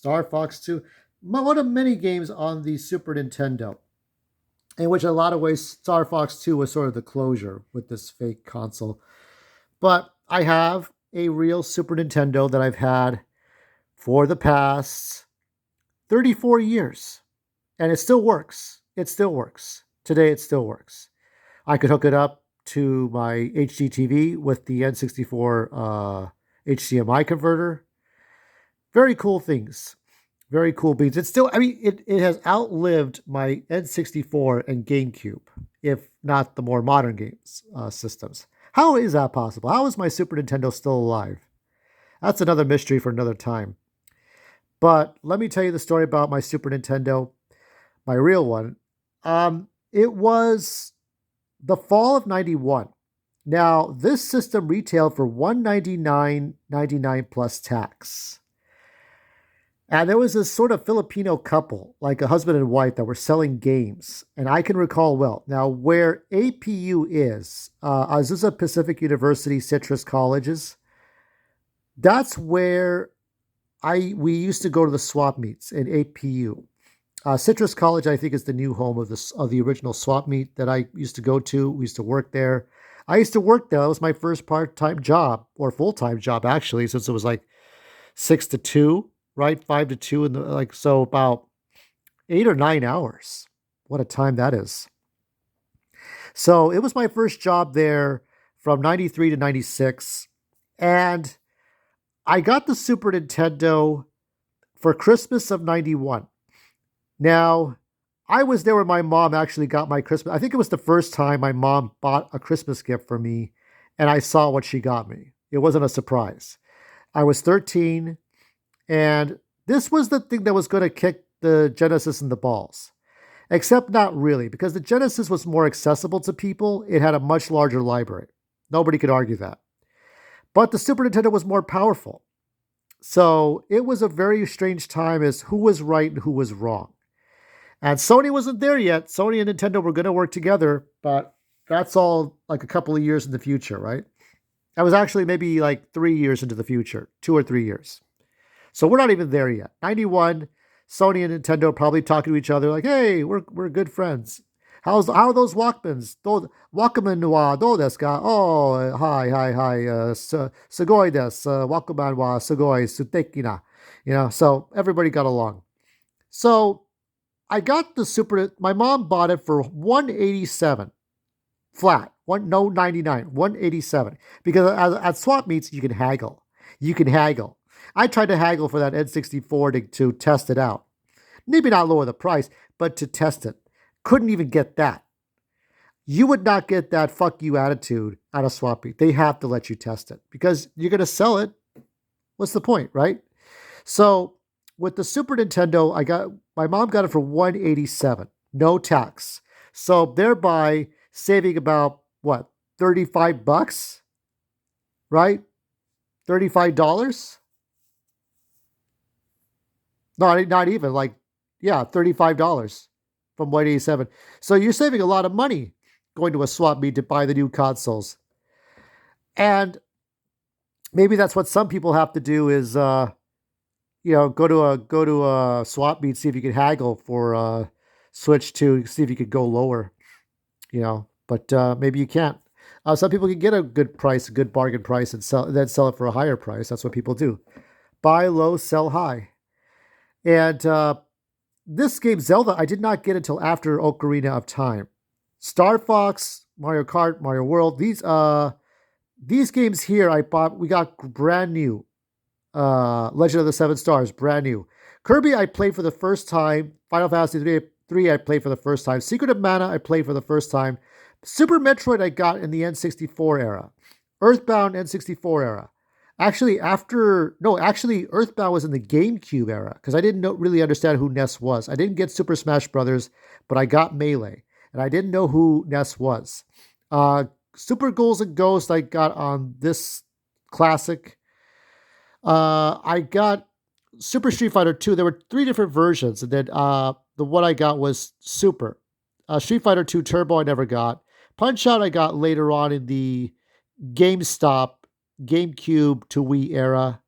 Star Fox 2, one of many games on the Super Nintendo, in which in a lot of ways Star Fox 2 was sort of the closure with this fake console. But I have a real Super Nintendo that I've had for the past 34 years, and it still works. It still works. Today, it still works. I could hook it up to my HDTV with the N64 HDMI converter. Very cool things. Very cool beats. It's still, I mean, it has outlived my N64 and GameCube, if not the more modern games systems. How is that possible? How is my Super Nintendo still alive? That's another mystery for another time. But let me tell you the story about my Super Nintendo, my real one. It was the fall of 91. Now, this system retailed for $199.99 plus tax. And there was this sort of Filipino couple, like a husband and wife, that were selling games. And I can recall well. Now, where APU is, Azusa Pacific University Citrus Colleges, that's where we used to go to the swap meets in APU. Citrus College, I think, is the new home of the original swap meet that I used to go to. We used to work there. I used to work there. That was my first part-time job, or full-time job, actually, since it was like 6 to 2, right? 5 to 2, and so about 8 or 9 hours. What a time that is. So it was my first job there from 93 to 96. And I got the Super Nintendo for Christmas of 91. Now, I was there when my mom actually got my Christmas. I think it was the first time my mom bought a Christmas gift for me, and I saw what she got me. It wasn't a surprise. I was 13, and this was the thing that was going to kick the Genesis in the balls. Except not really, because the Genesis was more accessible to people. It had a much larger library. Nobody could argue that. But the Super Nintendo was more powerful. So it was a very strange time as who was right and who was wrong. And Sony wasn't there yet. Sony and Nintendo were going to work together, but that's all like a couple of years in the future, right? That was actually maybe like 3 years into the future, 2 or 3 years. So we're not even there yet. 91, Sony and Nintendo probably talking to each other like, hey, we're good friends. How are those Walkmans? Walkman wa do desu ka? Oh, hi. Sugoi desu. Walkman wa sugoi suteki na. So everybody got along. So I got the my mom bought it for 187 flat. No 99, 187. Because at swap meets, you can haggle. I tried to haggle for that N64 to test it out. Maybe not lower the price, but to test it. Couldn't even get that. You would not get that fuck you attitude at a swap meet. They have to let you test it because you're going to sell it. What's the point, right? So with the Super Nintendo, my mom got it for 187, no tax. So thereby saving about what, $35, right? $35? Not even like, yeah, $35 from 187. So you're saving a lot of money going to a swap meet to buy the new consoles. And maybe that's what some people have to do is, go to a swap meet, see if you can haggle for Switch 2, see if you could go lower, but maybe you can't. Some people can get a good price, a good bargain price, and then sell it for a higher price. That's what people do. Buy low, sell high. And this game, Zelda, I did not get until after Ocarina of Time. Star Fox, Mario Kart, Mario World, these games here we got brand new. Legend of the Seven Stars, brand new. Kirby, I played for the first time. Final Fantasy 3, I played for the first time. Secret of Mana, I played for the first time. Super Metroid, I got in the N64 era. Earthbound, N64 era. Actually, Earthbound was in the GameCube era because I didn't really understand who NES was. I didn't get Super Smash Brothers, but I got Melee, and I didn't know who NES was. Super Ghouls and Ghosts I got on this classic. I got Super Street Fighter 2. There were 3 different versions, and then the one I got was Super. Street Fighter 2 Turbo I never got. Punch Out I got later on in the GameCube to Wii era.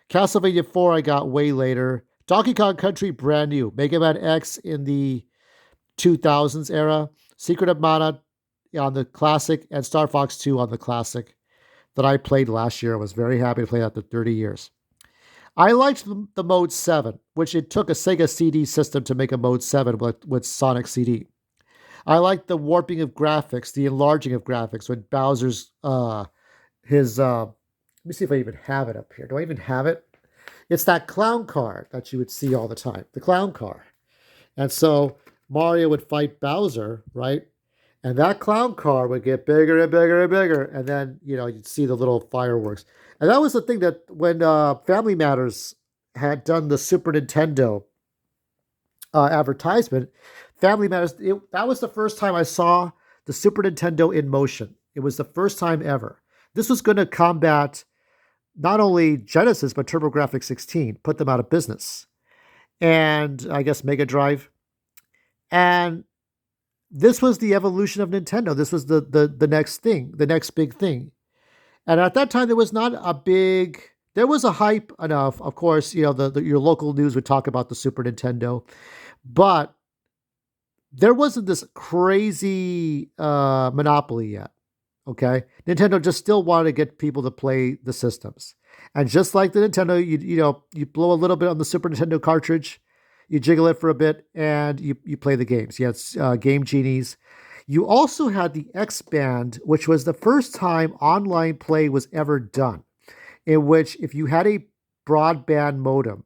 Castlevania 4 I got way later. Donkey Kong Country, brand new. Mega Man X in the 2000s era. Secret of Mana on the classic, and Star Fox 2 on the classic that I played last year. I was very happy to play that after 30 years. I liked the Mode 7, which it took a Sega CD system to make a Mode 7 with Sonic CD. I liked the warping of graphics, the enlarging of graphics when Bowser's his let me see if I even have it up here. Do I even have it? It's that clown car that you would see all the time. The clown car. And so Mario would fight Bowser, right? And that clown car would get bigger and bigger and bigger. And then, you'd see the little fireworks. And that was the thing that when Family Matters had done the Super Nintendo advertisement, Family Matters, that was the first time I saw the Super Nintendo in motion. It was the first time ever. This was going to combat not only Genesis, but TurboGrafx 16, put them out of business. And I guess Mega Drive. And this was the evolution of Nintendo. This was the next thing, the next big thing. And at that time, there was not a big, there was a hype enough. Of course, your local news would talk about the Super Nintendo, but there wasn't this crazy monopoly yet. Okay, Nintendo just still wanted to get people to play the systems, and just like the Nintendo, you blow a little bit on the Super Nintendo cartridge, you jiggle it for a bit, and you play the games. You had Game Genies. You also had the X Band, which was the first time online play was ever done, in which if you had a broadband modem,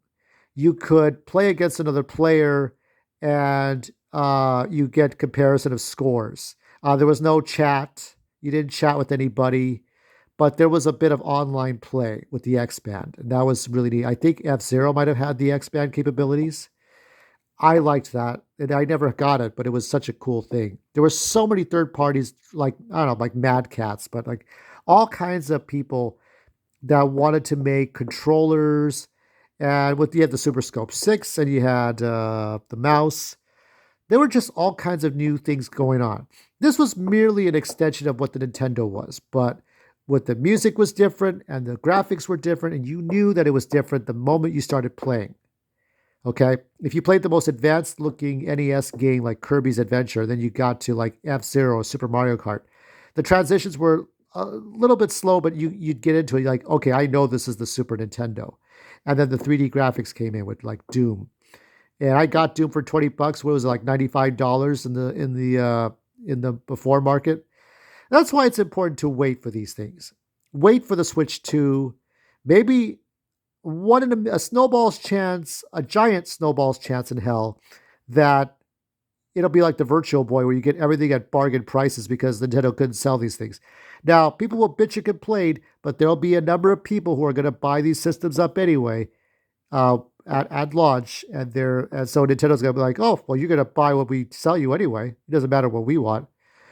you could play against another player, and you get comparison of scores. There was no chat. You didn't chat with anybody, but there was a bit of online play with the X Band, and that was really neat. I think F-Zero might have had the X Band capabilities. I liked that, and I never got it, but it was such a cool thing. There were so many third parties, like, I don't know, like Mad Cats, but like all kinds of people that wanted to make controllers. And you had the Super Scope 6, and you had the mouse. There were just all kinds of new things going on. This was merely an extension of what the Nintendo was, but what the music was different and the graphics were different, and you knew that it was different the moment you started playing. Okay? If you played the most advanced looking NES game like Kirby's Adventure, then you got to like F-Zero or Super Mario Kart. The transitions were a little bit slow, but you'd get into it. You're like, okay, I know this is the Super Nintendo. And then the 3D graphics came in with like Doom. And I got Doom for $20. What was it, like $95 in the before market? That's why it's important to wait for these things. Wait for the Switch 2. Maybe a snowball's chance, a giant snowball's chance in hell that it'll be like the Virtual Boy where you get everything at bargain prices because Nintendo couldn't sell these things. Now, people will bitch and complain, but there'll be a number of people who are going to buy these systems up anyway at launch, and so Nintendo's going to be like, oh, well, you're going to buy what we sell you anyway. It doesn't matter what we want.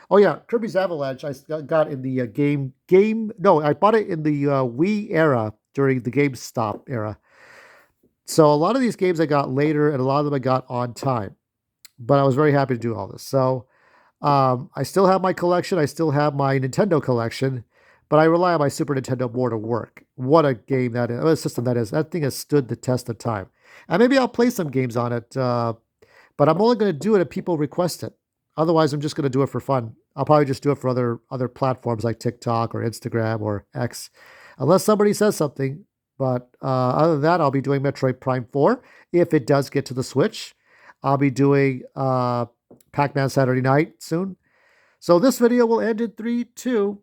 Oh yeah, Kirby's Avalanche I got in the No, I bought it in the Wii era during the GameStop era. So a lot of these games I got later, and a lot of them I got on time. But I was very happy to do all this. So I still have my collection. I still have my Nintendo collection, but I rely on my Super Nintendo more to work. What a game that is! What a system that is! That thing has stood the test of time. And maybe I'll play some games on it, but I'm only going to do it if people request it. Otherwise, I'm just going to do it for fun. I'll probably just do it for other platforms like TikTok or Instagram or X, unless somebody says something. But other than that, I'll be doing Metroid Prime 4 if it does get to the Switch. I'll be doing Pac-Man Saturday Night soon. So this video will end in 3, 2,